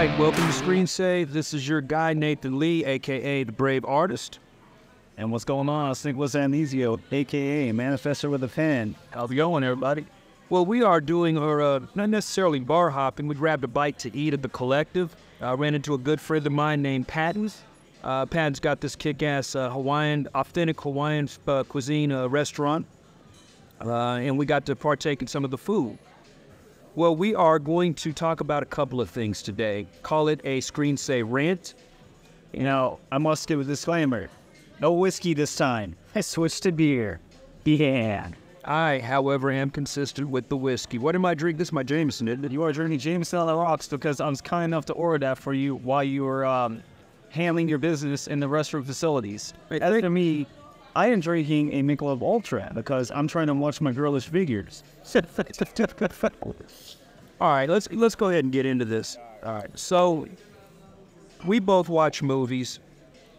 right, welcome to Screen Save. This is your guy, Nathan Lee, a.k.a. TheBraveArtist. And what's going on? It's Nicholas Anizio, a.k.a. Manifestor with a pen. How's it going, everybody? Well, we are doing our, not necessarily bar hopping. We grabbed a bite to eat at the Collective. Ran into a good friend of mine named Patton. Patton's got this kick-ass authentic Hawaiian cuisine restaurant. And we got to partake in some of the food. Well, we are going to talk about a couple of things today. Call it a Screen Save rant. You know, I must give a disclaimer. No whiskey this time. I switched to beer. Yeah. I, however, am consistent with the whiskey. What am I drinking? This is my Jameson, isn't it? You are drinking Jameson on the rocks because I was kind enough to order that for you while you were handling your business in the restroom facilities. As for me, I am drinking a Michelob Ultra because I'm trying to watch my girlish figures. All right, let's go ahead and get into this. All right, so we both watch movies,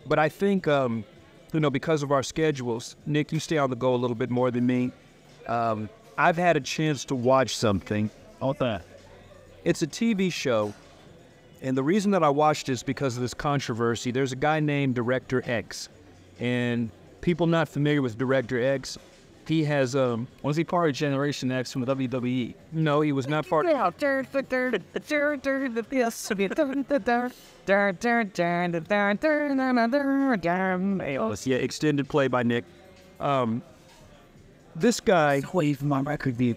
but I think because of our schedules, Nick, you stay on the go a little bit more than me. I've had a chance to watch something. What's that? It's a TV show, and the reason that I watched it is because of this controversy. There's a guy named Director X, and people not familiar with Director X, he has, was he part of Generation X from the WWE? No, he was not part of... Yeah, extended play by Nick. This guy... Wave my record view.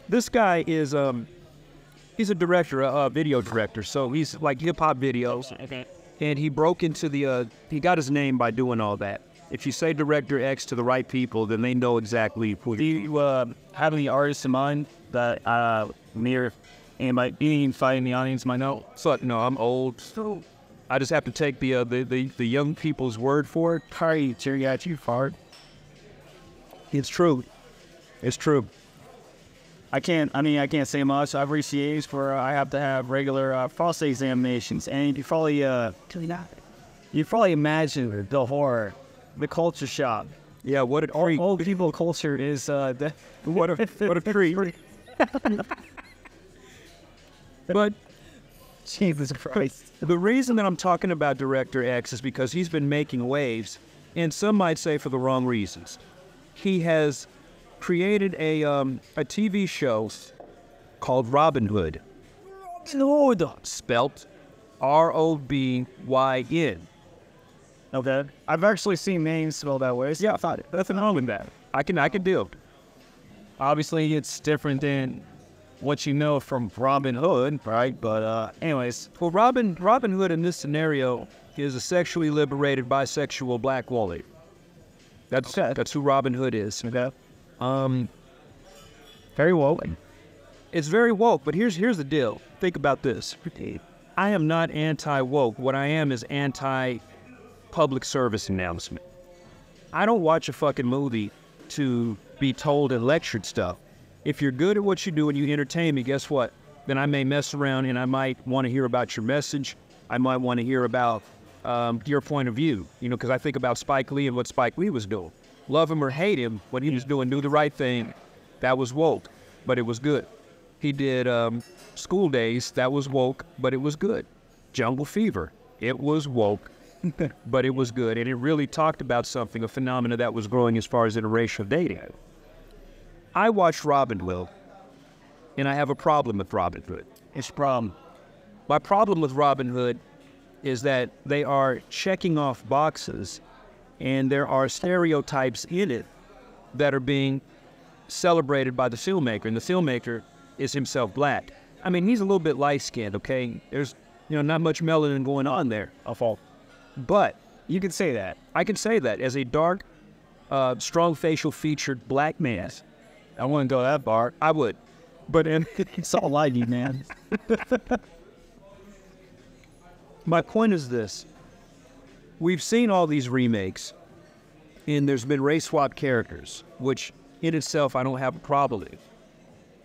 This guy is, he's a director, a video director, so he's like hip-hop videos. Okay. And he broke into the, he got his name by doing all that. If you say Director X to the right people, then they know exactly who. Do you have any artists in mind that any fight in the audience might know? So, no, I'm old, so I just have to take the young people's word for it. Sorry, Terry got you fart. It's true. It's true. I can't say much. I've reached the age where I have to have regular prostate examinations, and you probably imagine the horror. The culture shock. Yeah, what a treat. Old people culture is what a treat. But Jesus Christ. The reason that I'm talking about Director X is because he's been making waves, and some might say for the wrong reasons. He has created a TV show called Robyn Hood. Spelt R-O-B-Y-N. Okay. I've actually seen names spelled that way. So yeah, I thought nothing wrong with that. I can do it. Obviously, it's different than what you know from Robyn Hood, right? But anyways, well, Robyn Hood in this scenario is a sexually liberated bisexual black woman. That's who Robyn Hood is. Okay. Very woke. It's very woke, but here's the deal. Think about this. I am not anti-woke. What I am is anti-public service announcement. I don't watch a fucking movie to be told and lectured stuff. If you're good at what you do and you entertain me, guess what? Then I may mess around and I might want to hear about your message. I might want to hear about your point of view, because I think about Spike Lee and what Spike Lee was doing. Love him or hate him, what he was doing, do the right thing, that was woke, but it was good. He did School Days, that was woke, but it was good. Jungle Fever, it was woke, but it was good. And it really talked about something, a phenomena that was growing as far as interracial dating. I watched Robyn Hood, and I have a problem with Robyn Hood. It's a problem. My problem with Robyn Hood is that they are checking off boxes, and there are stereotypes in it that are being celebrated by the filmmaker, and the filmmaker is himself black. I mean, he's a little bit light-skinned, okay? There's, not much melanin going on there. But you can say that. I can say that as a dark, strong facial featured black man. I wouldn't go that far. I would. But it's all lighty, man. My point is this. We've seen all these remakes, and there's been race-swap characters, which in itself I don't have a problem with.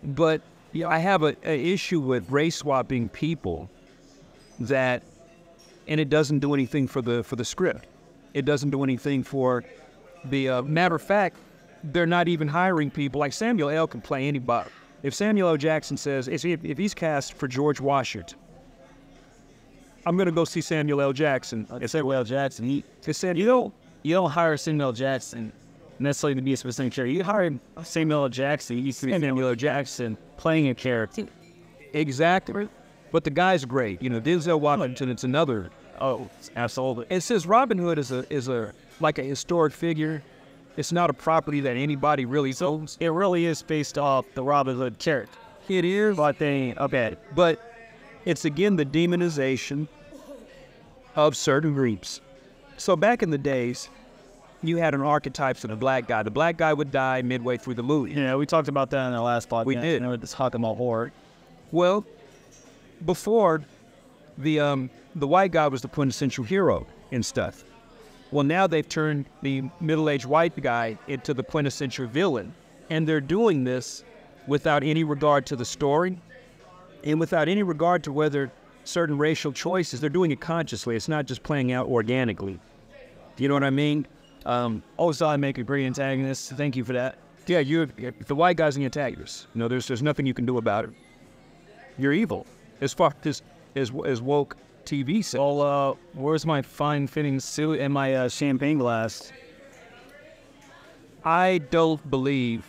But I have an issue with race-swapping people and it doesn't do anything for the script. It doesn't do anything for the, matter of fact, they're not even hiring people. Like Samuel L. can play anybody. If Samuel L. Jackson says, if he's cast for George Washington, I'm gonna go see Samuel L. Jackson. Samuel L. Jackson. He said, You don't hire Samuel L. Jackson necessarily to be a specific character. You hire Samuel L. Jackson. You see Samuel L. Jackson playing a character. Exactly. But the guy's great. You know, Denzel Washington. It's another. Oh, absolutely. It says Robyn Hood is a like a historic figure. It's not a property that anybody really owns. It really is based off the Robyn Hood character. It is. But it's again the demonization of certain groups. So back in the days, you had an archetype of the black guy. The black guy would die midway through the movie. Yeah, we talked about that in our last podcast. We did. We were just talking about horror. Well, before the white guy was the quintessential hero and stuff. Well, now they've turned the middle-aged white guy into the quintessential villain, and they're doing this without any regard to the story and without any regard to whether certain racial choices. They're doing it consciously. It's not just playing out organically. Do you know what I mean? Also, I make a great antagonist. Thank you for that. Yeah, if the white guy's the antagonist, you know, there's nothing you can do about it. You're evil. As far as woke TV says. Well, where's my fine-fitting suit and my champagne glass? I don't believe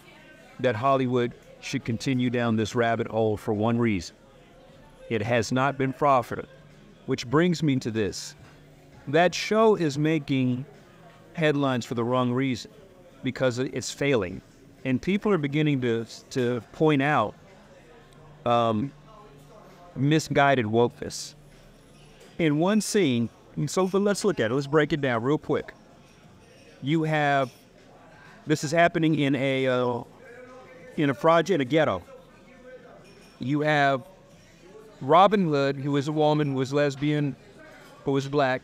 that Hollywood should continue down this rabbit hole for one reason. It has not been profitable, which brings me to this. That show is making headlines for the wrong reason, because it's failing. And people are beginning to point out misguided wokeness. In one scene, so let's look at it. Let's break it down real quick. You have, this is happening in a project, a ghetto. You have Robyn Hood, who is a woman, who is lesbian, who is black.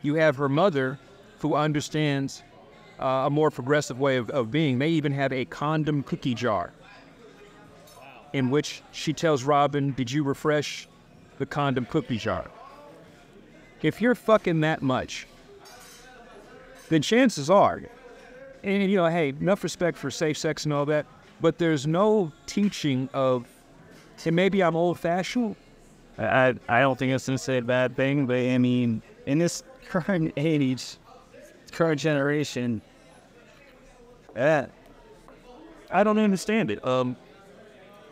You have her mother, who understands a more progressive way of being. They even have a condom cookie jar in which she tells Robyn, did you refresh the condom cookie jar? If you're fucking that much, then chances are, and you know, hey, enough respect for safe sex and all that, but there's no teaching of, and maybe I'm old-fashioned. I don't think it's necessarily a bad thing, but I mean, in this current age, current generation, I don't understand it.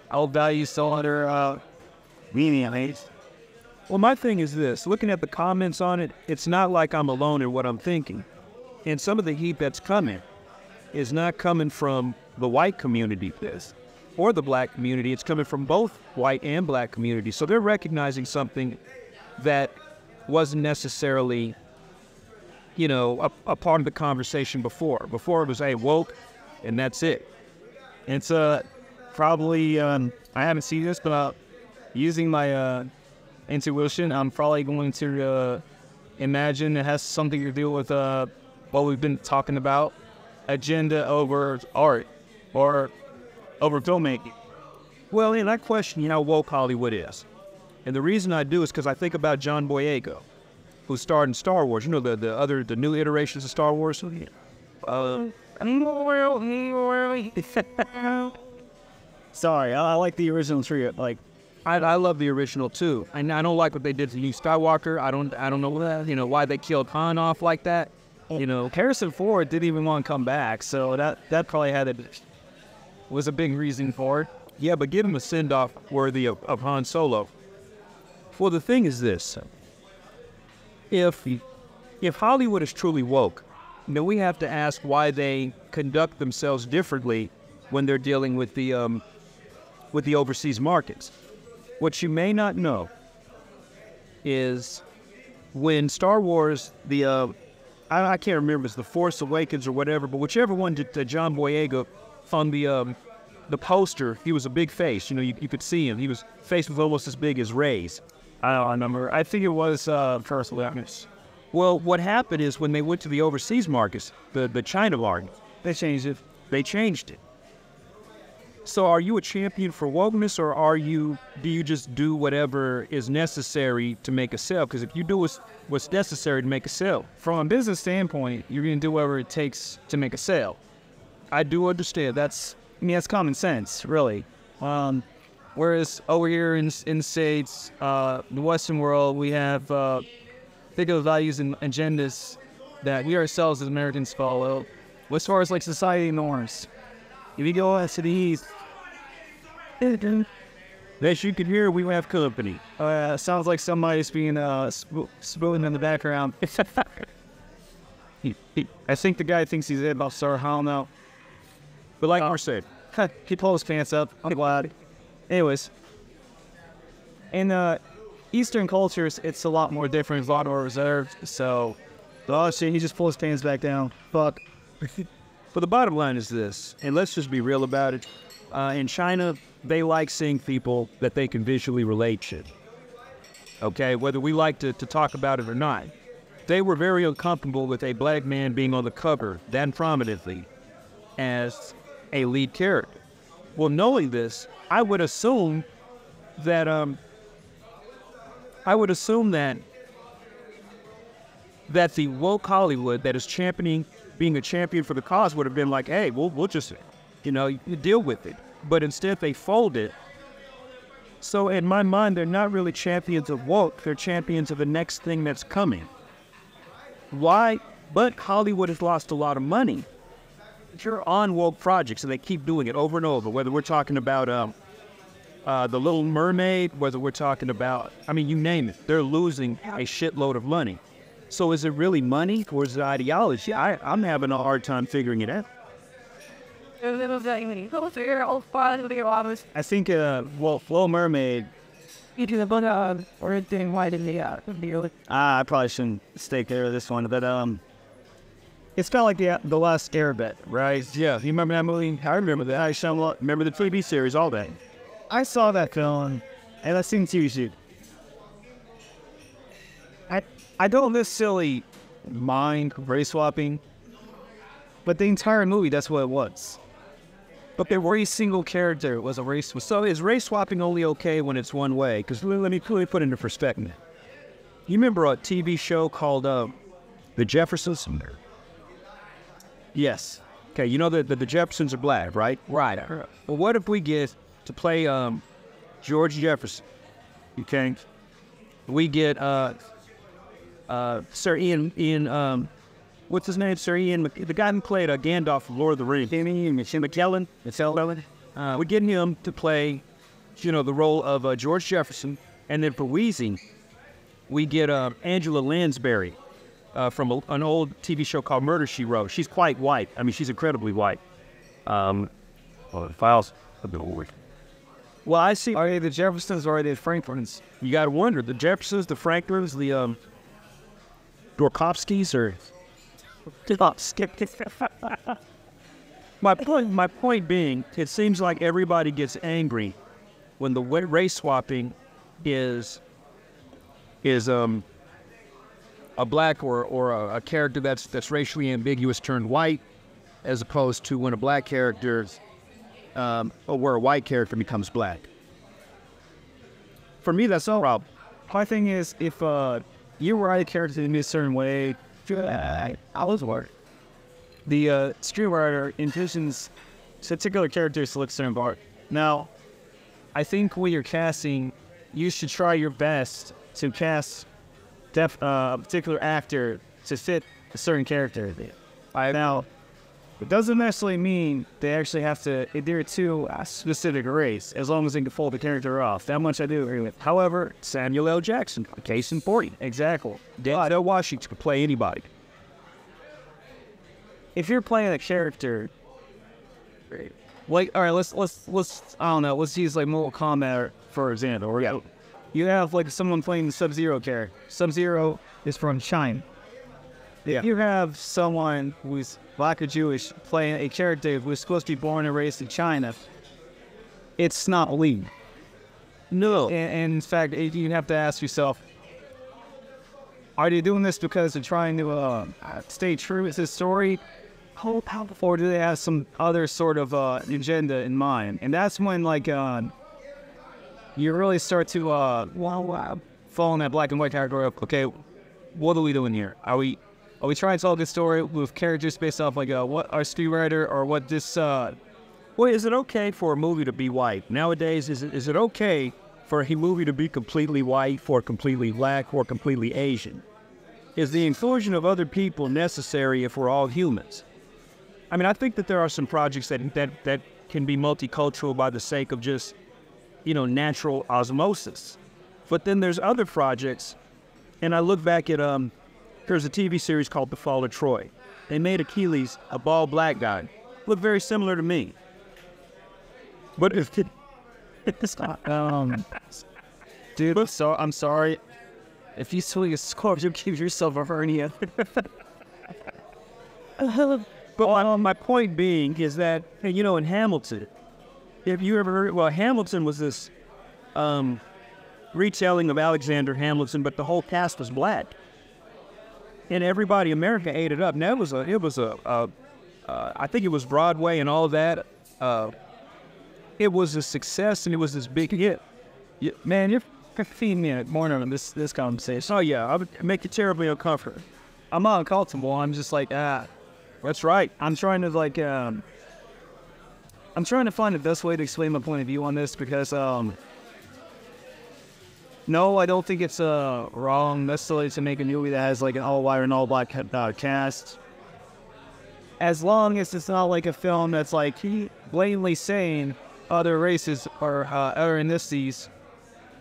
I'll value still under lenient. Well, my thing is this. Looking at the comments on it, it's not like I'm alone in what I'm thinking. And some of the heat that's coming is not coming from the white community, or the black community. It's coming from both white and black communities. So they're recognizing something that wasn't necessarily, you know, a part of the conversation before. Before it was, hey, woke, and that's it. It's probably, I haven't seen this, but using my intuition, I'm probably going to imagine it has something to do with what we've been talking about, agenda over art or over filmmaking. Well, and I question how woke Hollywood is. And the reason I do is because I think about John Boyega, who starred in Star Wars. You know, the new iterations of Star Wars? Sorry, I like the original trio. Like, I love the original too. I don't like what they did to Luke Skywalker. I don't know, you know, why they killed Han off like that. You know, Harrison Ford didn't even want to come back, so that probably was a big reason for it. Yeah, but give him a send-off worthy of Han Solo. Well, the thing is this. If Hollywood is truly woke, then we have to ask why they conduct themselves differently when they're dealing with the overseas markets. What you may not know is when Star Wars, I can't remember if it's The Force Awakens or whatever, but whichever one that John Boyega on the poster, he was a big face. You know, you could see him. His face was almost as big as Rey's. I don't remember. I think it was Force Awakens. Well, what happened is when they went to the overseas markets, the China market, they changed it. They changed it. So are you a champion for wokeness, or do you just do whatever is necessary to make a sale? Because if you do what's necessary to make a sale. From a business standpoint, you're going to do whatever it takes to make a sale. I do understand. That's common sense, really. Whereas over here in States, the Western world, we have particular values and agendas that we ourselves as Americans follow. As far as like society norms, if you go to the East, as you can hear, we have company. sounds like somebody's being spooning in the background. I think the guy thinks he's about Star. I don't know. But like I said, he pulled his pants up. I'm glad. Anyways, in Eastern cultures, it's a lot more different, a lot more reserved. So, oh shit, he just pulled his pants back down. Fuck. but the bottom line is this, and let's just be real about it. In China, they like seeing people that they can visually relate to. Okay, whether we like to talk about it or not. They were very uncomfortable with a black man being on the cover that prominently as a lead character. Well, knowing this, I would assume that that the woke Hollywood that is championing being a champion for the cause would have been like, hey, we'll just, deal with it. But instead they folded. So in my mind, they're not really champions of woke. They're champions of the next thing that's coming. Why? But Hollywood has lost a lot of money. You're on woke projects, and they keep doing it over and over, whether we're talking about The Little Mermaid, whether we're talking about, you name it. They're losing a shitload of money. So is it really money or is it ideology? I'm having a hard time figuring it out. I think, Little Mermaid. I probably shouldn't stay clear of this one, but it's kind of like the last Airbud, right? Yeah, you remember that movie? I remember that. I remember the TV series, all that. I saw that film, and I've seen TV shoot. I don't necessarily mind race swapping, but the entire movie, that's what it was. But every single character was a race. So is race swapping only okay when it's one way? Because let me put it into perspective. You remember a TV show called The Jeffersons? Yes. Okay, you know that the Jeffersons are black, right? Right. Well, what if we get to play George Jefferson? Okay. We get Sir Ian what's his name? Sir Ian, the guy who played Gandalf from Lord of the Rings. McKellen. We get him to play, the role of George Jefferson. And then for Wheezing, we get Angela Lansbury from an old TV show called Murder, She Wrote. She's quite white. She's incredibly white. The files a bit weird. Well, I see. Are they the Jeffersons or are they the Franklins? You got to wonder. The Jeffersons, the Franklins, the Dorkovskis, or... My point being, it seems like everybody gets angry when the race swapping is a black or a character that's racially ambiguous turned white, as opposed to when a black character or where a white character becomes black. For me, that's no problem. My thing is, if you write a character in a certain way, I was worried. The screenwriter envisions particular characters to look certain part. Now, I think when you're casting, you should try your best to cast a particular actor to fit a certain character. Now, it doesn't necessarily mean they actually have to adhere to a specific race, as long as they can pull the character off. That much I do agree with. However, Samuel L. Jackson, case in point. Exactly. Denzel Washington could play anybody. If you're playing a character, like, all right, let's I don't know, let's use like Mortal Kombat for example. Or you have like someone playing the Sub-Zero character. Sub-Zero is from China. If you have someone who's black or Jewish playing a character who's supposed to be born and raised in China, it's not legal. No. And in fact, you have to ask yourself, are they doing this because they're trying to stay true with this story? Or do they have some other sort of agenda in mind? And that's when, like, you really start to fall in that black and white category of, okay, what are we doing here? Are we trying to tell a good story with characters based off, like, what our screenwriter or what this Well, is it okay for a movie to be white? Nowadays, is it okay for a movie to be completely white, for completely black, or completely Asian? Is the inclusion of other people necessary if we're all humans? I mean, I think that there are some projects that can be multicultural by the sake of just, natural osmosis. But then there's other projects, and I look back at, there's a TV series called The Fall of Troy. They made Achilles a bald black guy. Looked very similar to me. But if dude, I'm sorry. If you swing a scorpion, you give yourself a hernia. But my point being is that, in Hamilton, if you ever heard, Hamilton was this retelling of Alexander Hamilton, but the whole cast was black, and everybody in America ate it up. Now I think it was Broadway and all that. It was a success, and it was this big hit. Man, you're 15 minutes more on this conversation. Oh yeah, I would make you terribly uncomfortable. I'm not uncomfortable. I'm just like, that's right. I'm trying to find the best way to explain my point of view on this because, no, I don't think it's wrong necessarily to make a movie that has like an all white and all black cast. As long as it's not like a film that's like blatantly saying other races or other ethnicities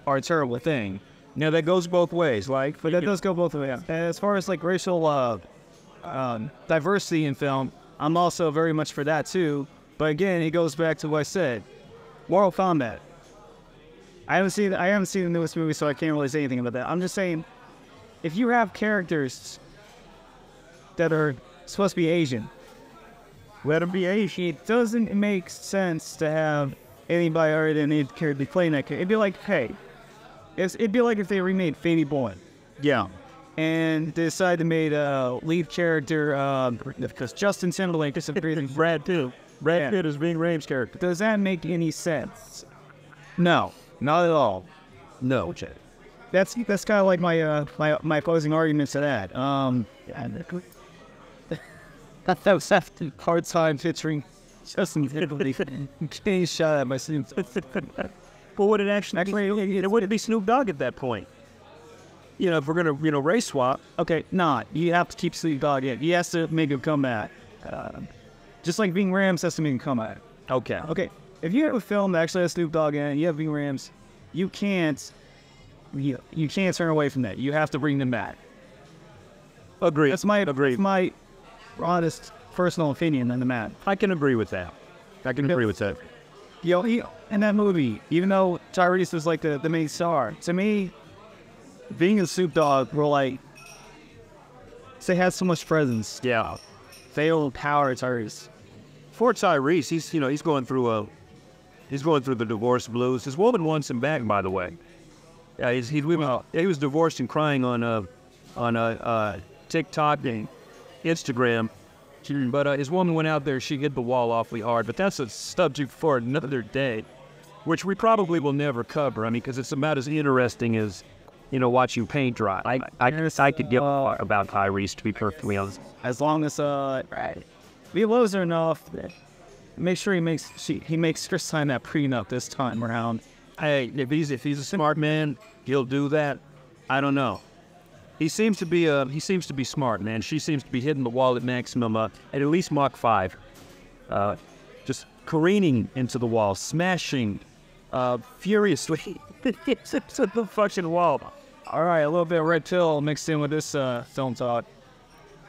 are a terrible thing. Now that goes both ways, but that does go both ways. As far as like racial diversity in film, I'm also very much for that too. But again, it goes back to what I said: Mortal Kombat. I haven't seen the newest movie, so I can't really say anything about that. I'm just saying, if you have characters that are supposed to be Asian, let them be Asian. It doesn't make sense to have anybody other than the character be playing that character. It'd be like, it'd be like if they remade Fanny Boy. Yeah. And they decided to make a lead character, because Justin Timberlake is Brad Pitt. Brad Pitt is being Rame's character. Does that make any sense? No, not at all. No. That's kind of like my closing arguments to that. That was a hard time picturing Justin Timberlake getting shot at by Snoop Dogg. But would it actually it wouldn't be Snoop Dogg at that point? If we're gonna race swap, okay, you have to keep Snoop Dogg in. He has to make a comeback. Just like Ving Rhames has to make a comeback. Okay. If you have a film that actually has Snoop Dogg in it, you have Ving Rhames, you can't turn away from that. You have to bring them back. Agree. That's my honest personal opinion on the matter. I can agree with that. In that movie, even though Tyrese was like the main star, to me, Ving and Snoop Dogg were like, they had so much presence. Yeah. They overpower Tyrese. For Tyrese, he's going through the divorce blues. His woman wants him back, by the way. Yeah, he was divorced and crying on TikTok and Instagram. But his woman went out there. She hit the wall awfully hard. But that's a subject for another day, which we probably will never cover. I mean, because it's about as interesting as watching paint dry. I could give a about Tyrese, to be perfectly honest. As long as he loves her enough, make sure he makes Chris sign that prenup this time around. Hey, if he's a smart man, he'll do that. I don't know. He seems to be smart, man. She seems to be hitting the wall at maximum at least Mach 5. Just careening into the wall, smashing furiously into the fucking wall. All right, a little bit of red pill mixed in with this film talk.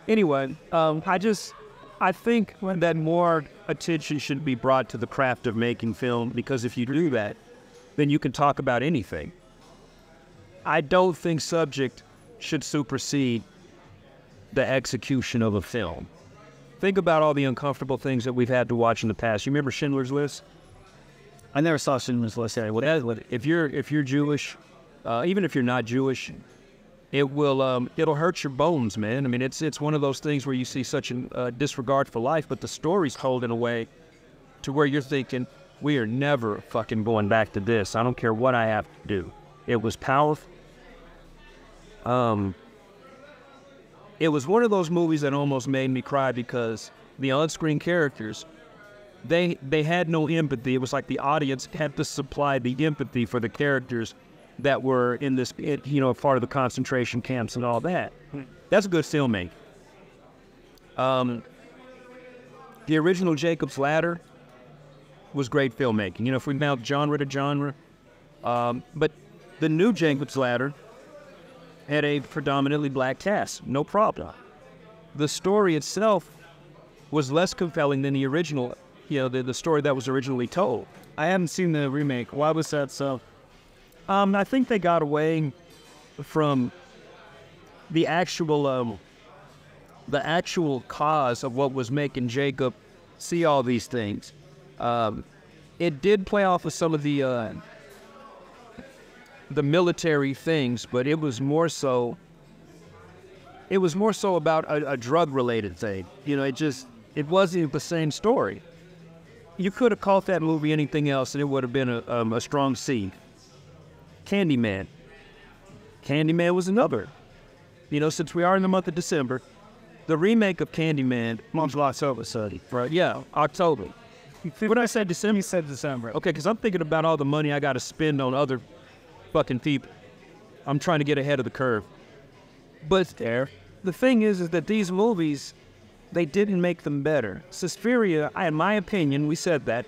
Anyway, I think that more attention should be brought to the craft of making film, because if you do that, then you can talk about anything. I don't think subject should supersede the execution of a film. Think about all the uncomfortable things that we've had to watch in the past. You remember Schindler's List? I never saw Schindler's List. If you're Jewish, even if you're not Jewish, it'll hurt your bones, man. I mean, it's one of those things where you see such a disregard for life, but the story's told in a way to where you're thinking, we are never fucking going back to this. I don't care what I have to do. It was powerful. It was one of those movies that almost made me cry, because the on-screen characters they had no empathy. It was like the audience had to supply the empathy for the characters that were in this, part of the concentration camps and all that. That's good filmmaking. The original Jacob's Ladder was great filmmaking. If we mount genre to genre. But the new Jacob's Ladder had a predominantly black cast. No problem. The story itself was less compelling than the original, the story that was originally told. I haven't seen the remake. Why was that so? I think they got away from the actual cause of what was making Jacob see all these things. It did play off of some of the military things, but it was more so about a drug-related thing. It wasn't the same story. You could have called that movie anything else, and it would have been a strong C. Candyman. Candyman was another. Since we are in the month of December, the remake of Candyman. Month of October, sorry. Right? Yeah, October. When I said December, you said December. Okay, because I'm thinking about all the money I got to spend on other fucking people. I'm trying to get ahead of the curve. But the thing is that these movies, they didn't make them better. Suspiria, in my opinion, we said that.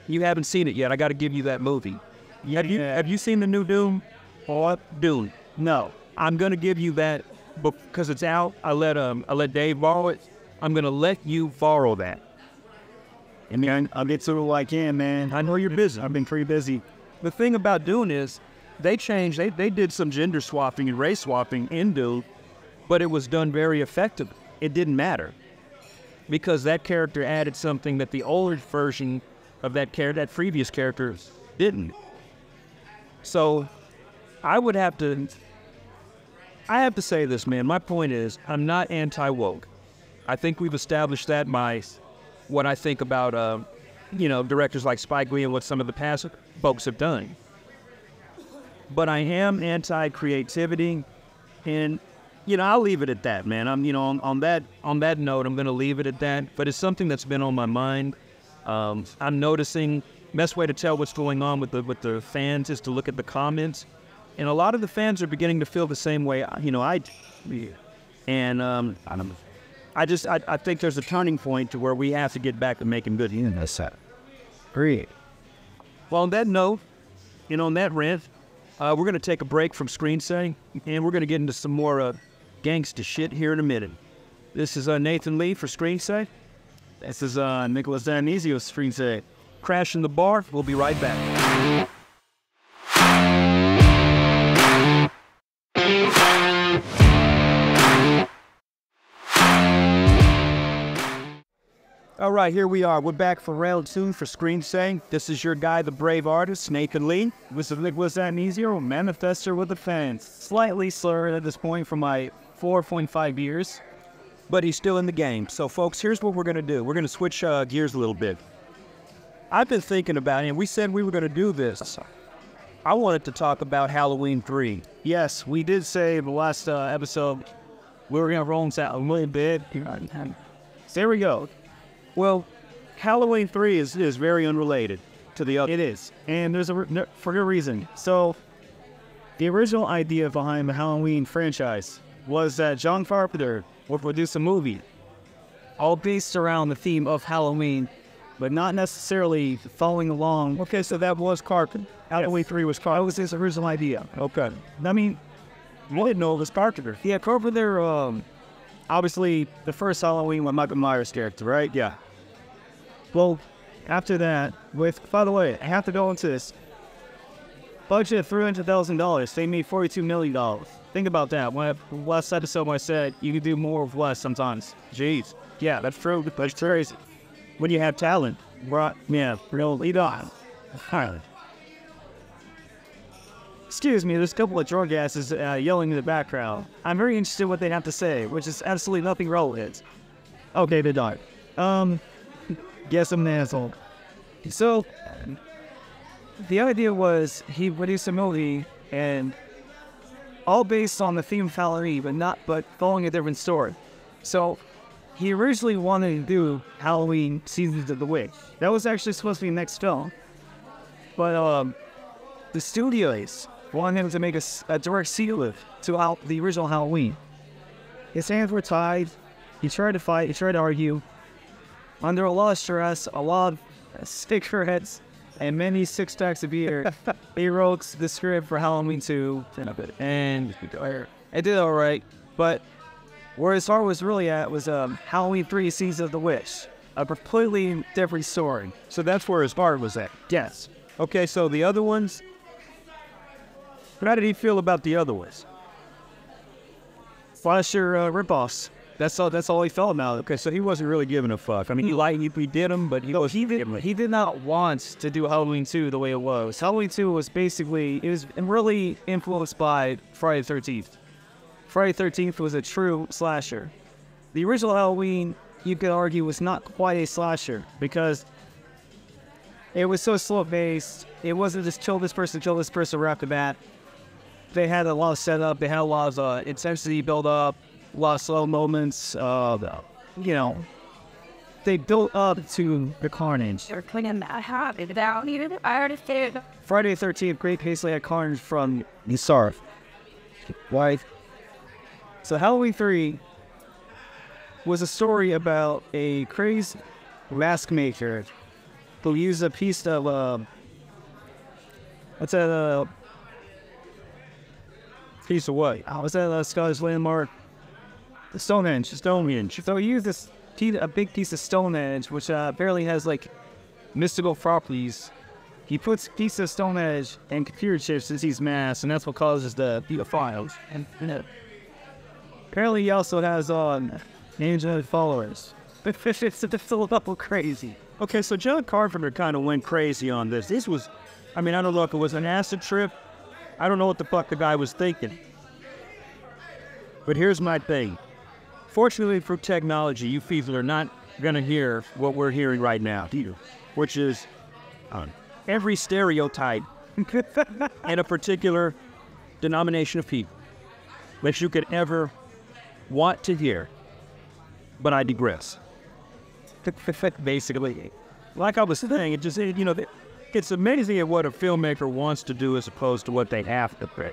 You haven't seen it yet. I got to give you that movie. Have you seen the new Doom? What? Dune. No. I'm gonna give you that because it's out. I let Dave borrow it. I'm gonna let you borrow that. I mean, I'll get to it while I can, man. I know you're busy. I've been pretty busy. The thing about Dune is they changed. They did some gender swapping and race swapping in Dune, but it was done very effectively. It didn't matter because that character added something that the older version of that previous character didn't. So I have to say this, man. My point is, I'm not anti-woke. I think we've established that by what I think about, directors like Spike Lee and what some of the past folks have done. But I am anti-creativity, and I'll leave it at that, man. I'm, on that note, I'm going to leave it at that. But it's something that's been on my mind. I'm noticing. Best way to tell what's going on with the fans is to look at the comments, and a lot of the fans are beginning to feel the same way I do. And I think there's a turning point to where we have to get back to making good. That's that. Great. Well, on that note, on that rant, we're going to take a break from screen setting, and we're going to get into some more gangsta shit here in a minute. This is Nathan Lee for Screen Set. This is Nicholas Dionisio, Screen Set. Crashing the bar. We'll be right back. All right, here we are. We're back for round 2 for Screen Saying. This is your guy, the brave artist, Nathan Lee. This is Nicholas Dionisio, Manifestor with the fans. Slightly slurred at this point for my 4.5 years. But he's still in the game. So, folks, here's what we're going to do. We're going to switch gears a little bit. I've been thinking about it, and we said we were going to do this. I wanted to talk about Halloween 3. Yes, we did say in the last episode we were going to roll into that a little bit. So there we go. Well, Halloween 3 is very unrelated to the other. It is, and there's for good reason. So, the original idea behind the Halloween franchise was that John Carpenter would produce a movie all based around the theme of Halloween, but not necessarily following along. Okay, so that was Carpenter. Halloween 3 was Carpenter. That was his original idea. Okay. I mean, I didn't know it was Carpenter. Yeah, Carpenter, obviously, the first Halloween with Michael Myers' character, right? Yeah. Well, after that, by the way, I have to go into this. Budget of $300,000. They made $42 million. Think about that. Last episode I said you can do more with less sometimes. Jeez. Yeah, that's true. That's crazy. When you have talent. Right. Yeah, really don't. Excuse me, there's a couple of drug asses yelling in the background. I'm very interested in what they have to say, which is absolutely nothing relevant. Okay, they don't. Guess I'm an asshole. So, the idea was he produced a movie and all based on the theme of Halloween, but following a different story. So, he originally wanted to do Halloween Seasons of the Witch. That was actually supposed to be the next film. But the studios wanted him to make a direct sequel to the original Halloween. His hands were tied. He tried to fight. He tried to argue. Under a lot of stress, a lot of cigarettes, and many 6 stacks of beer, he wrote the script for Halloween 2. And it did all right. But where his heart was really at was Halloween 3 Seasons of the Witch. A completely different story. So that's where his heart was at. Yes. Okay, so the other ones, how did he feel about the other ones? Slasher ripoffs. That's all he felt about it. Okay, so he wasn't really giving a fuck. I mean, he did them, but he did not want to do Halloween 2 the way it was. Halloween 2 was basically, it was really influenced by Friday the 13th. Friday the 13th was a true slasher. The original Halloween, you could argue, was not quite a slasher because it was so slow-paced. It wasn't just kill this person right off the bat. They had a lot of setup. They had a lot of intensity build up, a lot of slow moments. You know, they built up to the carnage. They're cleaning that habit down. I understand. Friday the 13th, Great Paisley had carnage from the Sarf. Right? So Halloween 3 was a story about a crazy mask maker who used a piece of what's that? Piece of what? What's that Scottish landmark? The Stonehenge. Stonehenge. So he used a big piece of Stonehenge, which apparently has like mystical properties. He puts a piece of Stonehenge and computer chips in these masks, and that's what causes the files. And apparently he also has angel followers. It's a little crazy. Okay, so John Carpenter kind of went crazy on this. This was, I mean, I don't know if it was an acid trip. I don't know what the fuck the guy was thinking. But here's my thing. Fortunately for technology, you people are not going to hear what we're hearing right now, which is every stereotype in a particular denomination of people that you could ever want to hear. But I digress. Basically, like I was saying, it just, it's amazing at what a filmmaker wants to do as opposed to what they have to do.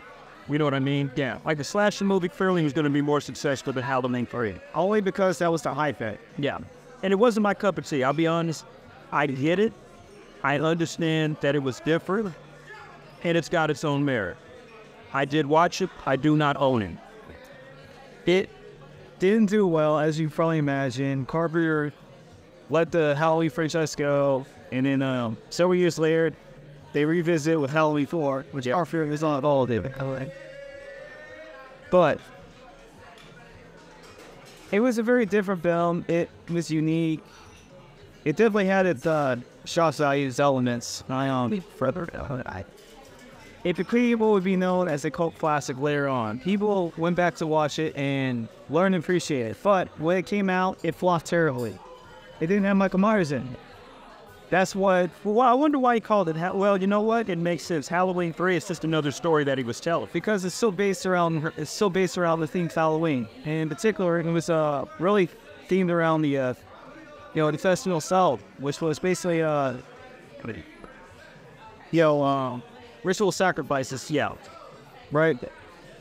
You know what I mean? Yeah. Like the slasher movie clearly was going to be more successful than Halloween 3. Only because that was the hype at. Yeah. And it wasn't my cup of tea. I'll be honest. I get it. I understand that it was different. And it's got its own merit. I did watch it. I do not own it. It didn't do well, as you probably imagine. Carpenter let the Halloween franchise go. And then several years later, they revisit with Halloween 4, which Carpenter is not at all different. But it was a very different film. It was unique. It definitely had its shock values elements. It became what would be known as a cult classic later on. People went back to watch it and learn to appreciate it. But when it came out, it flopped terribly. It didn't have Michael Myers in it. That's what. Well, I wonder why he called it. Well, you know what? It makes sense. Halloween 3 is just another story that he was telling. Because it's still based around the theme of Halloween. And in particular, it was really themed around the the festival itself, which was basically ritual sacrifices. Yeah. Right.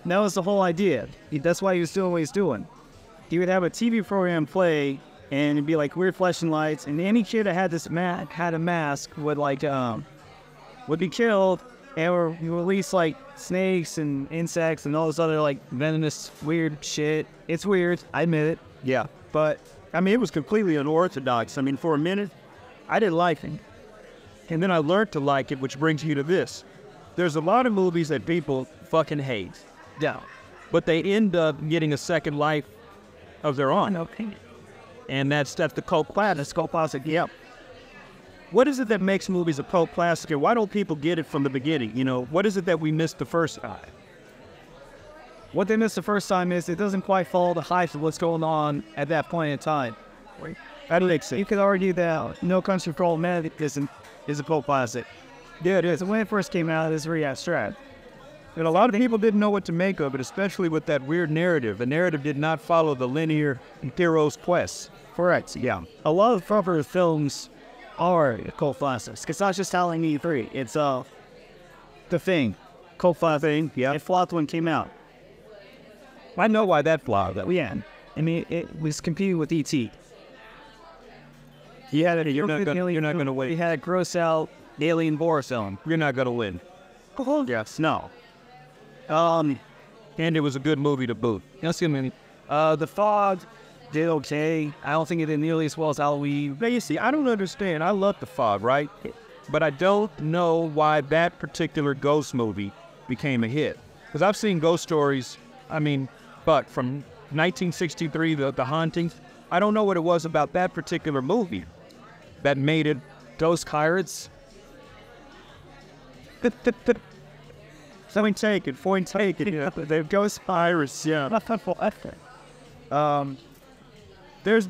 And that was the whole idea. That's why he was doing what he's doing. He would have a TV program play. And it'd be like weird flashing lights, and any kid that had had a mask would be killed, and would release like snakes and insects and all this other like venomous weird shit. It's weird, I admit it. Yeah, but I mean it was completely unorthodox. I mean for a minute, I didn't like it, and then I learned to like it, which brings you to this. There's a lot of movies that people fucking hate. Yeah, but they end up getting a second life of their own. Okay. And that's the cult classic. That's cult classic, yep. What is it that makes movies a cult classic, and why don't people get it from the beginning? What is it that we missed the first time? What they missed the first time is it doesn't quite follow the hype of what's going on at that point in time. That makes sense. You could argue that No Country for Old Men is a cult classic. Yeah, it is. When it first came out, it was very abstract. And a lot of people didn't know what to make of it, especially with that weird narrative. The narrative did not follow the linear hero's quest. Correct. Yeah. A lot of proper films are cult classics. It's not just Halloween 83. It's The Thing. Cult classic. Yeah. It flopped when it came out. I know why that flopped. Yeah. I mean, it was competing with E.T. You're not going to win. He had a gross out alien horror film. You're not going to win. Oh, yes. No. And it was a good movie to boot. Yes, The Fog did okay. I don't think it did nearly as well as Halloween. Now, you see, I don't understand. I love The Fog, right? But I don't know why that particular ghost movie became a hit. Because I've seen ghost stories, but from 1963, The Hauntings, I don't know what it was about that particular movie that made it. Ghost Pirates. Point taken. Yeah. They're Ghost Pirates, yeah. There's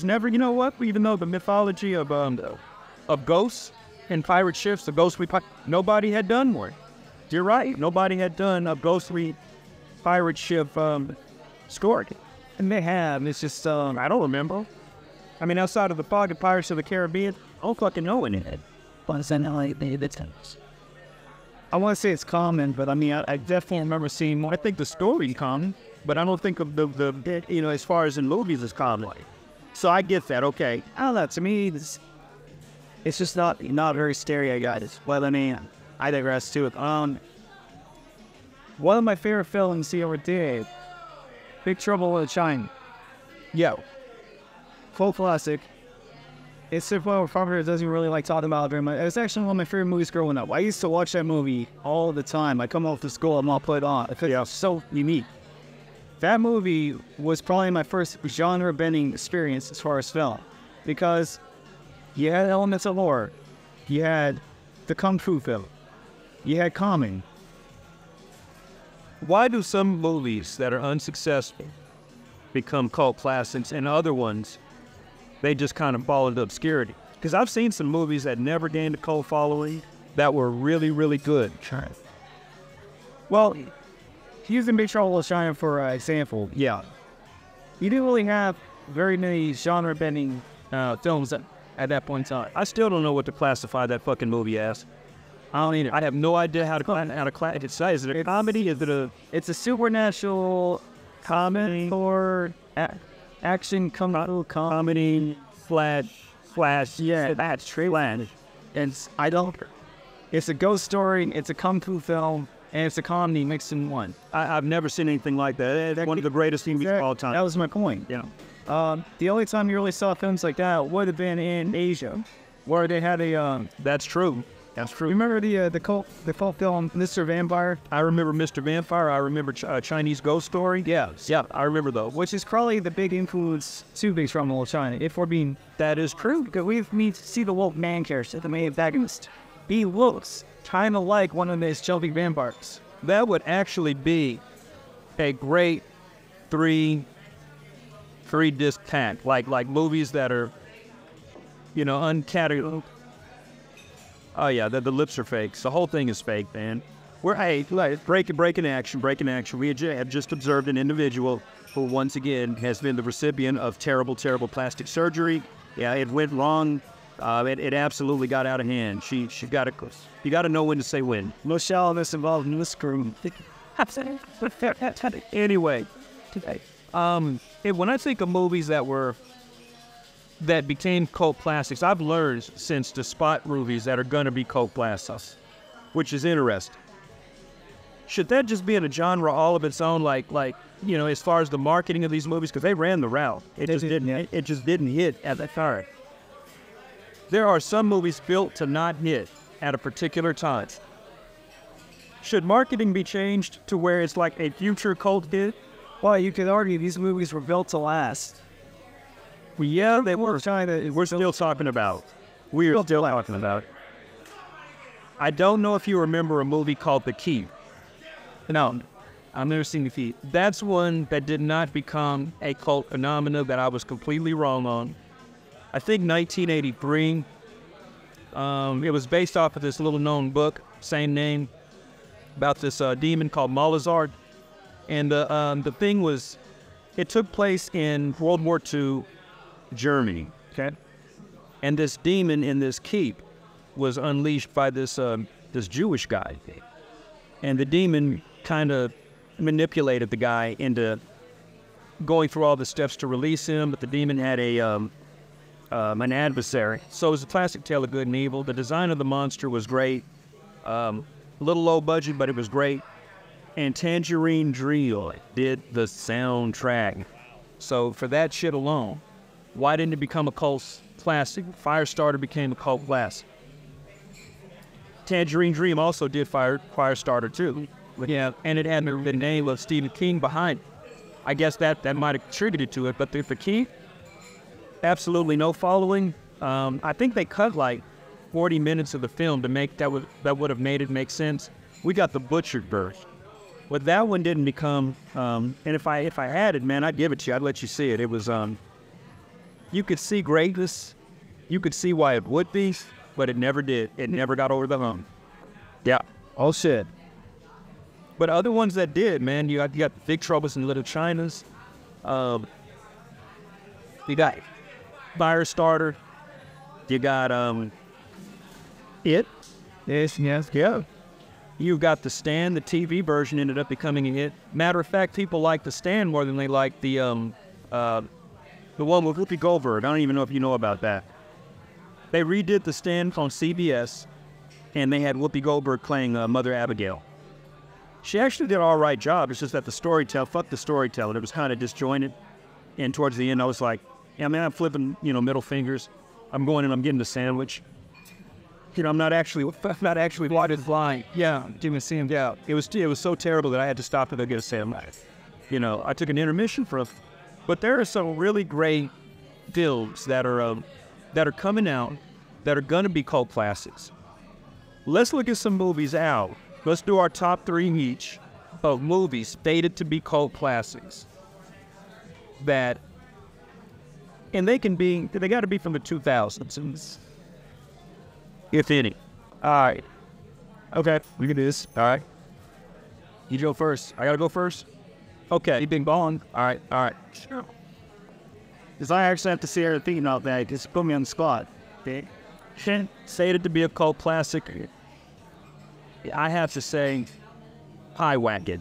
never, you know what? Even though the mythology of ghosts and pirate ships, the ghostly nobody had done one. You're right. Nobody had done a ghostly pirate ship story. And they have. It's just, I don't remember. Outside of The Fog and Pirates of the Caribbean, I don't fucking know any of it. I want to say it's common, but I definitely remember seeing more. I think the story's common, but I don't think of the as far as in movies, it's common. So I get that, okay. I don't know. To me, it's just not very stereotyped. Well, I digress too. One of my favorite films he ever did, Big Trouble in China. Yeah. Full classic. It's a film probably doesn't really like talking about it very much. It's actually one of my favorite movies growing up. I used to watch that movie all the time. I come home from school, I'm all put it on. It's so unique. That movie was probably my first genre-bending experience as far as film. Because you had elements of horror. You had the kung fu film. You had comedy. Why do some movies that are unsuccessful become cult classics and other ones, they just kind of fall into obscurity? Because I've seen some movies that never gained a cult following that were really, really good. Sure. Well, using Big Trouble in China for example, yeah. You didn't really have very many genre-bending films at that point in time. I still don't know what to classify that fucking movie as. I don't either. I have no idea how to classify it. Is it a comedy? Is it a... It's a supernatural comedy or action comedy flash. Yeah, that's true. And it's a ghost story, it's a kung fu film, and it's a comedy mixed in one. I've never seen anything like that. That's one of the greatest movies of all time. That was my point. Yeah. The only time you really saw films like that would have been in Asia, where they had a... That's true. That's true. Remember the cult film Mr. Vampire? I remember Mr. Vampire. I remember Chinese Ghost Story. Yeah, I remember those. Which is probably the big influence to Big Trouble in China. If we're being... That is true. Because we need to see the wolf man character, the main antagonist. He looks kind of like one of those jumping vampires. That would actually be a great three-disc pack. Like movies that are, uncategorized. Oh yeah, the lips are fake. The whole thing is fake, man. Breaking action. We have just observed an individual who once again has been the recipient of terrible plastic surgery. Yeah, it went wrong. It absolutely got out of hand. You got to know when to say when. No shallowness involved in this room. Anyway, when I think of movies that became cult classics, I've learned since to spot movies that are going to be cult classics, which is interesting. Should that just be in a genre all of its own, as far as the marketing of these movies? Because they ran the route. It just didn't hit at the time. There are some movies built to not hit at a particular time. Should marketing be changed to where it's like a future cult hit? Well, you could argue these movies were built to last. Well, yeah, they were. We're still talking about. We're still talking about. I don't know if you remember a movie called The Key. No, I've never seen The Key. That's one that did not become a cult phenomenon that I was completely wrong on. I think 1983. It was based off of this little known book, same name. about this demon called Malazar. And the thing was, it took place in World War II, Germany. Okay. And this demon in this keep was unleashed by this Jewish guy. And the demon kind of manipulated the guy into going through all the steps to release him, but the demon had an adversary. So it was a classic tale of good and evil. The design of the monster was great. A little low budget, but it was great. And Tangerine Dream did the soundtrack. So for that shit alone, why didn't it become a cult classic? Firestarter became a cult classic. Tangerine Dream also did Firestarter too. Yeah, and it had the name of Stephen King behind it. I guess that might have contributed to it, but the key, absolutely no following. I think they cut like 40 minutes of the film to make that would have made it make sense. We got the butchered version. But that one didn't become, and if I had it, man, I'd give it to you. I'd let you see it. It was, you could see greatness. You could see why it would be, but it never did. It never got over the hump. Yeah. Oh, shit. But other ones that did, man, you got Big Troubles in Little Chinas. You got Firestarter. You got, It. Yes. Yeah. You got The Stand. The TV version ended up becoming a hit. Matter of fact, people like The Stand more than they like the one with Whoopi Goldberg. I don't even know if you know about that. They redid The Stand on CBS, and they had Whoopi Goldberg playing Mother Abigail. She actually did an all right job. It's just that fuck the storytelling. It was kind of disjointed. And towards the end, I was like, yeah, man, I'm flipping, middle fingers. I'm going and I'm getting the sandwich. I'm not actually watching flying. Yeah, didn't see him. Yeah, it was so terrible that I had to stop to go get a sandwich. I took an intermission but there are some really great films that are coming out that are gonna be cult classics. Let's look at some movies out. Let's do our top 3 each of movies fated to be cult classics. And they got to be from the 2000s. If any. All right. Okay, we can do this. All right. You go first. I got to go first? Okay. You been balling. All right. Sure. Because I actually have to see everything about that. Just put me on the spot. Okay. Fated to be a cult classic. I have to say, Highwacket.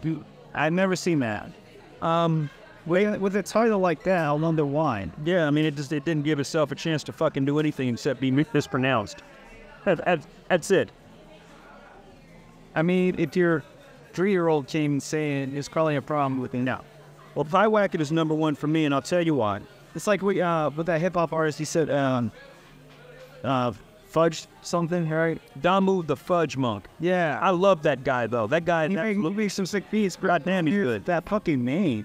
I've never seen that. With a title like that, I'll wonder why. Yeah, I mean, it didn't give itself a chance to fucking do anything except be mispronounced. That's it. I mean, if your 3-year-old came saying it's probably a problem with it now. Well, Highwacket is number 1 for me, and I'll tell you why. It's like with that hip-hop artist, he said, Fudge something, right? Damu the Fudge Monk. Yeah. I love that guy, though. That guy... He makes some sick beats. Goddamn, he's good. That fucking name.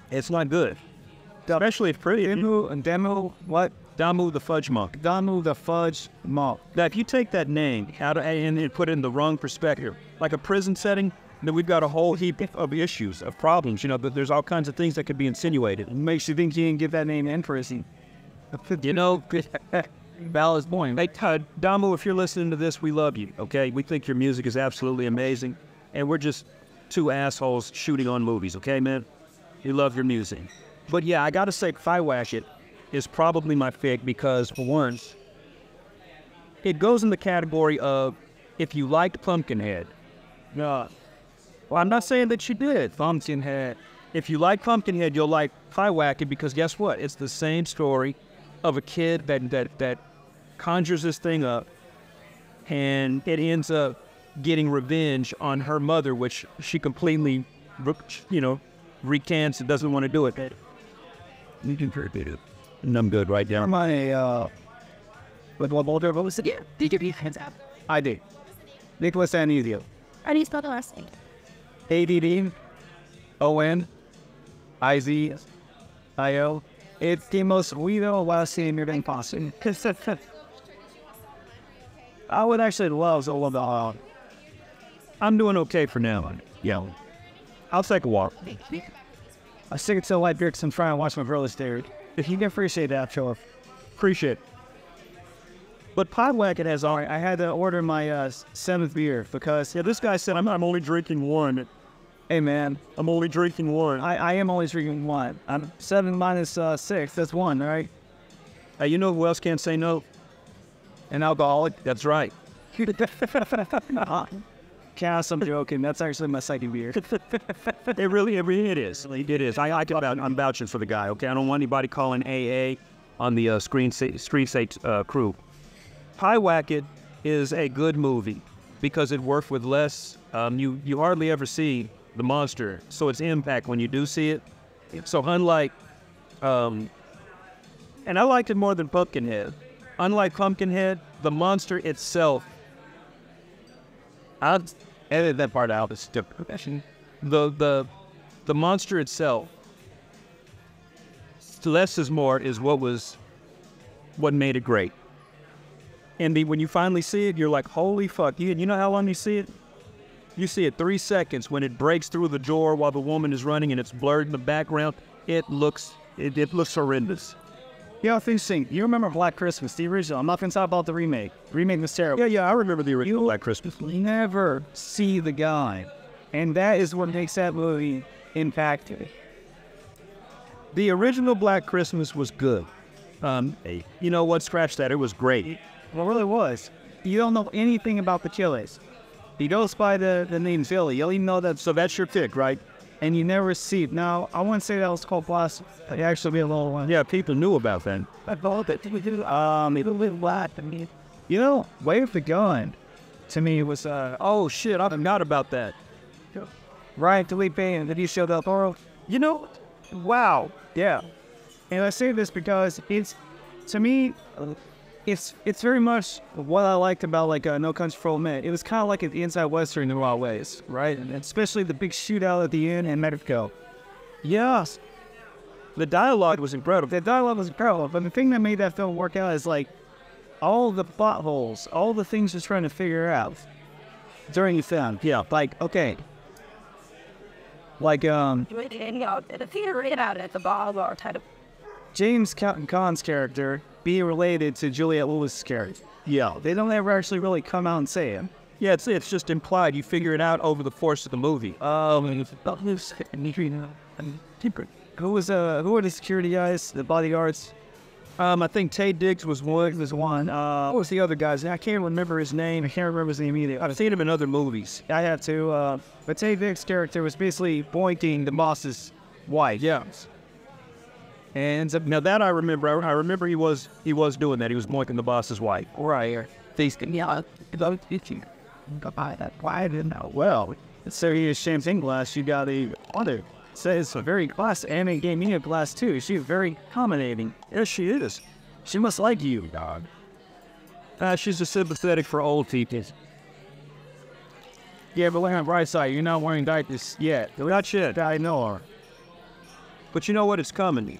It's not good. Especially if pretty... Damu the Fudge Monk. Damu the Fudge Monk. Now, if you take that name and put it in the wrong perspective, like a prison setting, then we've got a whole heap of issues, of problems. There's all kinds of things that could be insinuated. It makes you think you didn't give that name in prison. Valid point. Hey, Damu, if you're listening to this, we love you, okay? We think your music is absolutely amazing, and we're just 2 assholes shooting on movies, okay, man? We love your music. But yeah, I gotta say, Highwacket is probably my pick because, for one, it goes in the category of if you liked Pumpkinhead. No. Well, I'm not saying that you did. Pumpkinhead. If you like Pumpkinhead, you'll like Highwacket because guess what? It's the same story of a kid that conjures this thing up, and it ends up getting revenge on her mother, which she completely, recants and doesn't want to do it. You can repeat it. And I'm good right now. What was it? Yeah. Did you read hands up? I did. Nicholas Anizio. How do you spell the last name? ADDONIZIO. It's the most weirdo last name you're possible. I would actually love all of the. I'm doing okay for now. Yeah. I'll take a walk. I stick it to the light bricks and try and watch my brother stare. If you can appreciate that, Philip. Appreciate it. But Pie Wacket has all. I had to order my seventh beer because This guy said, I'm only drinking one. hey man, I'm only drinking one. I am only drinking one. I'm 7 minus 6. That's 1, right? Hey, you know who else can't say no? An alcoholic. That's right. Cass, I'm joking. That's actually my second beer. It is. It is. I'm vouching for the guy. Okay, I don't want anybody calling AA on the Screen State crew. Pie Wacket is a good movie because it worked with less. You hardly ever see the monster, so its impact when you do see it. So unlike, and I liked it more than Pumpkinhead. Unlike Pumpkinhead, the monster itself. I'll edit that part out. It's the monster itself. Less is more is what made it great. And when you finally see it, you're like, holy fuck. You know how long you see it? You see it 3 seconds when it breaks through the door while the woman is running and it's blurred in the background. It looks horrendous. Yeah, interesting. You remember Black Christmas, the original? I'm not going to talk about the remake. The remake was terrible. Yeah, I remember the original Black Christmas. You never see the guy. And that is what makes that movie impactful. The original Black Christmas was good. You know what? Scratch that. It was great. Well, it really was. You don't know anything about the Chili's. He goes by the name Philly. You don't even know that. So that's your pick, right? And you never see it. Now, I wouldn't say that was called Blast. It actually be a little one. Yeah, people knew about that. I thought that you know, Wave the Gun, to me, was, Oh, shit, I forgot about that. Ryan Felipe, and did he show up? You know, wow. Yeah. And I say this because to me, it's very much what I liked about, like, No Country for Old Men. It was kind of like an inside western in a lot of ways, right? And especially the big shootout at the end in Mexico. Yes. The dialogue was incredible. The dialogue was incredible, but the thing that made that film work out is, like, all the plot holes, all the things you're trying to figure out during the film. Yeah. Like, okay. Like, James Caan's character being related to Juliette Lewis's character. Yeah. They don't ever actually really come out and say it. Yeah, it's just implied. You figure it out over the course of the movie. Who were the security guys, the bodyguards? I think Tay Diggs was one. What was the other guys? I can't remember his name. I can't remember his name either. I've seen him in other movies. I have to. But Tay Diggs' character was basically boinking the boss's wife. Yeah. And now that I remember. I remember he was doing that. He was boinking the boss's wife. Right. Why I didn't know. Well, so here's champagne glass. You got a other. Says a very class, and it gave me a glass too. She's very accommodating. Yes, she is. She must like you, dog. She's a sympathetic for old people. Yeah, but look on the bright side, you're not wearing diapers yet. Not yet. I know her. But you know what? It's coming.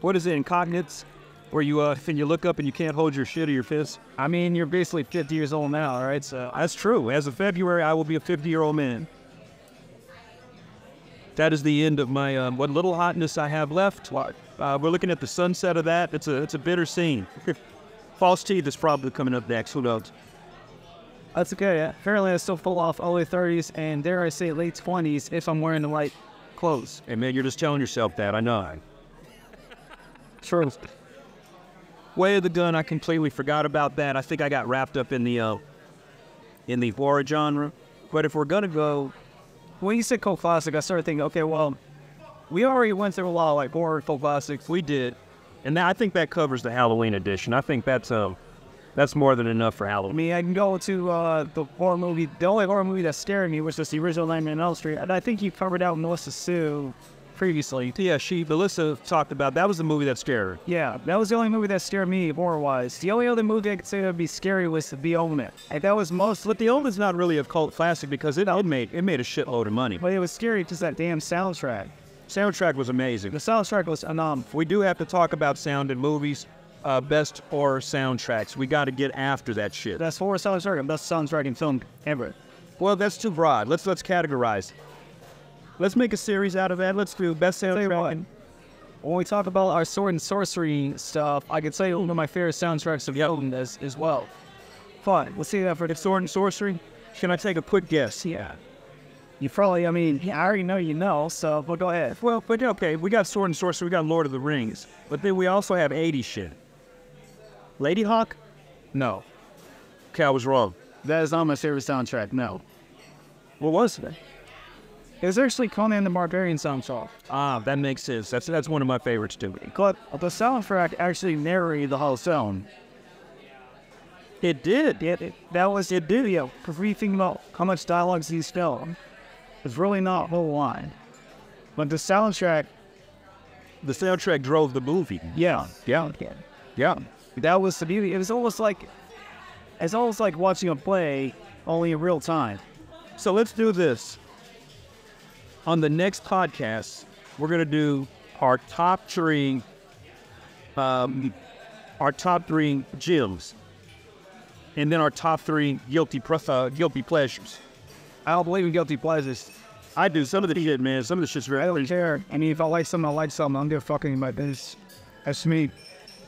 What is it, incontinence? Where you when you look up and you can't hold your shit or your fist? I mean, you're basically 50 years old now, right? So that's true. As of February, I will be a 50-year-old man. That is the end of my what little hotness I have left. We're looking at the sunset of that. It's a bitter scene. False teeth is probably coming up next. Who knows? That's okay. Yeah. Apparently, I still full off early 30s and dare I say late 20s if I'm wearing the right clothes. Hey man, you're just telling yourself that. I know. True. Way of the Gun. I completely forgot about that. I think I got wrapped up in the horror genre. But if we're gonna go. When you said cult classic, I started thinking, okay, well, we already went through a lot of like horror cult classics. We did, and I think that covers the Halloween edition. I think that's more than enough for Halloween. I mean, I can go to the horror movie. The only horror movie that scared me was just the original Nightmare on Elm Street, and I think you covered out Melissa Sue previously. Yeah, Melissa talked about that was the movie that scared her. Yeah, that was the only movie that scared me horror-wise. The only other movie I could say that would be scary was The Omen. And that was But The Omen's not really a cult classic because it made a shitload of money. But it was scary because that damn soundtrack. Soundtrack was amazing. The soundtrack was phenomenal. We do have to talk about sound in movies. Best horror soundtracks. We got to get after that shit. That's horror soundtrack and best soundtrack in film ever. Well, that's too broad. Let's categorize. Let's make a series out of that. Let's do best soundtrack. when we talk about our sword and sorcery stuff, I could say one of my favorite soundtracks of Yoden as well. Fine. Let's see that for the sword and sorcery. Can I take a quick guess? Yeah. You probably, I mean, I already know you know, so but go ahead. Well, but okay, we got sword and sorcery, we got Lord of the Rings, but then we also have 80s shit. Lady Hawk? No. Okay, I was wrong. That is not my favorite soundtrack, no. What was it? It was actually Conan the Barbarian soundtrack. Ah, that makes sense. That's one of my favorites too. But the soundtrack actually narrated the whole song. It did. It did, yeah. Because when you think about how much dialogue these film, it's really not a whole lot. But the soundtrack drove the movie. Yeah. That was the beauty. It's almost like watching a play, only in real time. So let's do this. On the next podcast, we're gonna do our top three gems, and then our top three guilty pleasures. I don't believe in guilty pleasures. I do. Some of the shit, man. Some of the shit's very. I don't care. I mean, if I like something, I like something. I'm just fucking my business. That's me.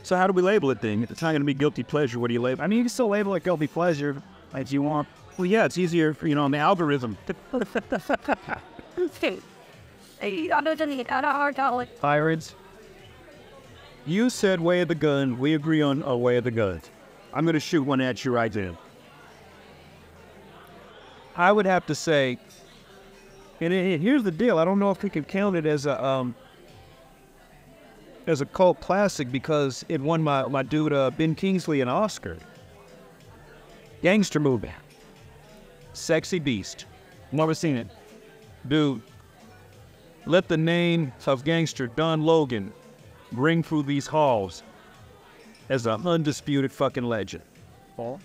So how do we label it then? If it's not going to be guilty pleasure, what do you label? I mean, you can still label it guilty pleasure if you want. Well, yeah, it's easier, for, on the algorithm. Pirates. You said way of the gun. We agree on a way of the gun. I'm going to shoot one at you right then. I would have to say, and here's the deal. I don't know if we can count it as a cult classic because it won my dude Ben Kingsley an Oscar. Gangster movie. Sexy Beast. Never seen it. Dude, let the name of gangster Don Logan ring through these halls as an undisputed fucking legend.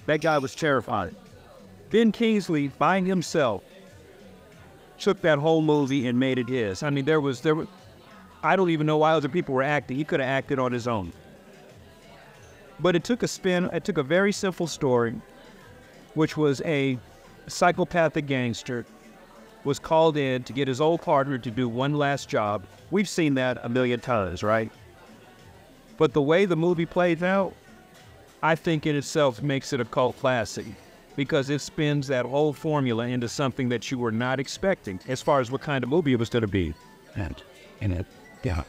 That guy was terrifying. Ben Kingsley, by himself, took that whole movie and made it his. I mean, there were, I don't even know why other people were acting. He could have acted on his own. But it took a spin. It took a very simple story, which was a psychopathic gangster was called in to get his old partner to do one last job. We've seen that a million times, right? But the way the movie plays out, I think in itself makes it a cult classic because it spins that whole formula into something that you were not expecting as far as what kind of movie it was going to be. Yeah.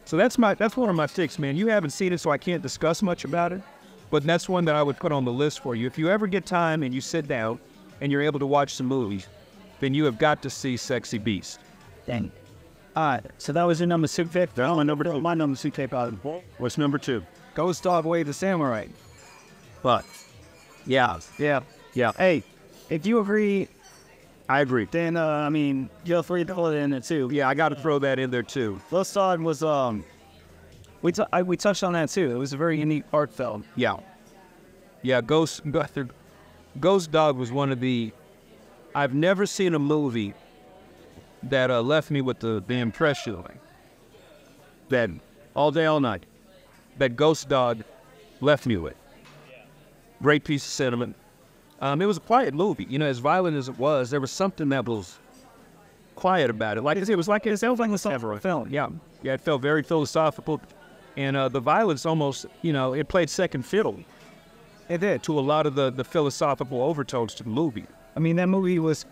So that's one of my picks, man. You haven't seen it, so I can't discuss much about it. But that's one that I would put on the list for you. If you ever get time and you sit down and you're able to watch some movies, then you have got to see Sexy Beast. Dang. All right, so that was your number 2 pick. That's my number 2. My number 2 tape out. What's number 2? Ghost Dog Way the Samurai. But, yeah. Hey, if you agree, I agree. then I mean, you'll throw it in there too. Yeah, I got to throw that in there too. Ghost Dog was we touched on that too. It was a very unique art film. Yeah, Ghost Dog was one of the. I've never seen a movie that left me with the impression that all day, all night, that Ghost Dog left me with. Great piece of sentiment. It was a quiet movie. You know, as violent as it was, there was something that was quiet about it. Like it was like it sounds like a film. Yeah, it felt very philosophical, and the violence almost, it played second fiddle. It did to a lot of the philosophical overtones to the movie. I mean, that movie was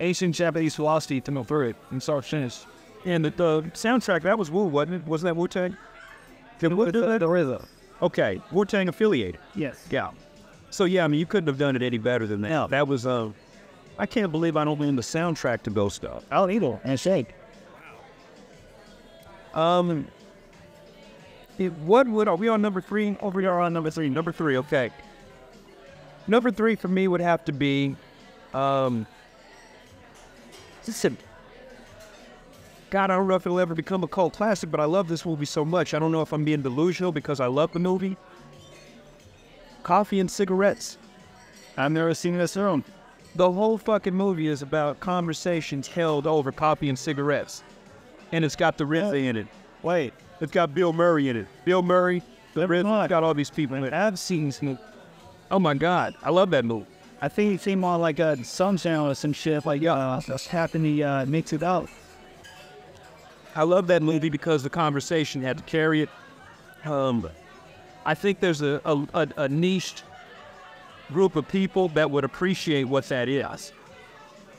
ancient Japanese philosophy to go through it and start to finish. And the soundtrack, that was Wu, wasn't it? Wasn't that Wu-Tang? The rhythm. Okay, Wu-Tang affiliated. Yes. Yeah. So yeah, I mean, you couldn't have done it any better than that. No. That was I can't believe I don't win the soundtrack to Ghost Dog. I don't either. And shake. Are we on number 3? We are on number 3. Number 3, okay. Number 3 for me would have to be, God, I don't know if it'll ever become a cult classic, but I love this movie so much. I don't know if I'm being delusional because I love the movie. Coffee and Cigarettes. I've never seen this film. The whole fucking movie is about conversations held over coffee and cigarettes. And it's got the RZA in it. Wait. It's got Bill Murray in it. Bill Murray, the RZA, got all these people in it. I've seen some. Oh my God, I love that movie. I think it seemed more like some channel or some shit. Like, Cappin, he mix it out. I love that movie because the conversation had to carry it. I think there's a niche group of people that would appreciate what that is.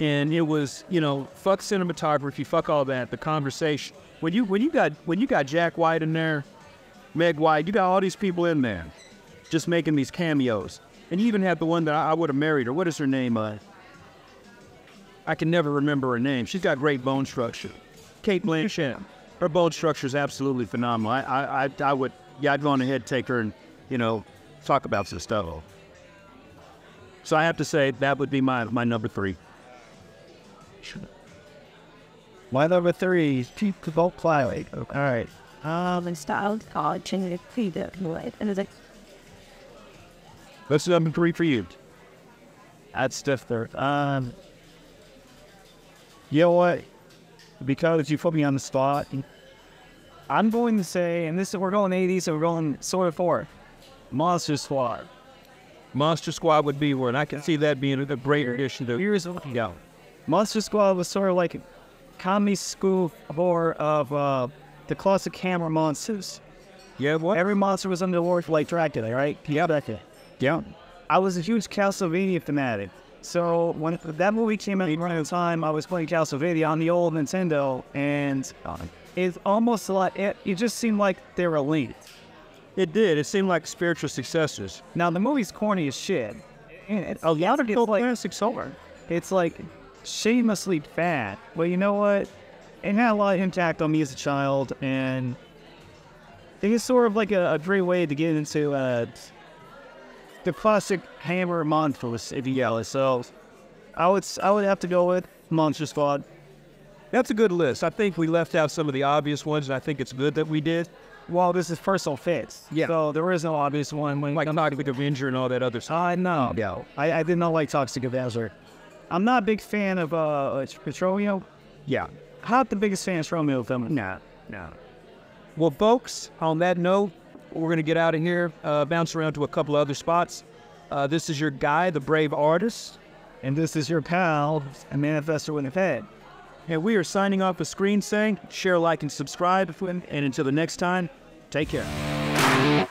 And it was, you know, fuck cinematography, fuck all that. The conversation. When you got Jack White in there, Meg White, you got all these people in there, just making these cameos. And you even had the one that I would have married her. What is her name? I can never remember her name. She's got great bone structure. Kate Blanchett. Her bone structure is absolutely phenomenal. I'd go on ahead and take her and, you know, talk about some stuff. So I have to say that would be my number 3. My number 3 is Keep the Boat Flying. All right. And style change it to the right. And it's like, That's number 3 for you. That's stiff there. You know what? Because you put me on the spot, I'm going to say, and we're going 80s, so we're going sort of 4. Monster Squad. Monster Squad would be one. I can see that being a great addition to. Here's what we got. Monster Squad was sort of like a comedy spoof horror of the classic Hammer monsters. Yeah, what? Every monster was underwater like Dracula, right? Yeah. Dracula. Yeah. I was a huge Castlevania fanatic. So when that movie came out around the time, I was playing Castlevania on the old Nintendo, and it's almost like it just seemed like they were linked. It did. It seemed like spiritual successors. Now the movie's corny as shit. And it's Classic horror. It's like shamelessly bad. But you know what? It had a lot of impact on me as a child, and I think it's sort of like a great way to get into the classic Hammer monsters, if you will. So I would have to go with Monster Squad. That's a good list. I think we left out some of the obvious ones, and I think it's good that we did. Well, this is personal fits. Yeah. So there is no obvious one. When Like Toxic Avenger and all that other stuff. No. Yeah. I did not like Toxic Avenger. I'm not a big fan of Petroleum. Yeah. I'm not the biggest fan of Petroleum film. No. Well, folks, on that note, we're going to get out of here, bounce around to a couple other spots. This is your guy, the Brave Artist. And this is your pal, a Manifestor with a head. And we are signing off a screen saying, share, like, and subscribe. And until the next time, take care.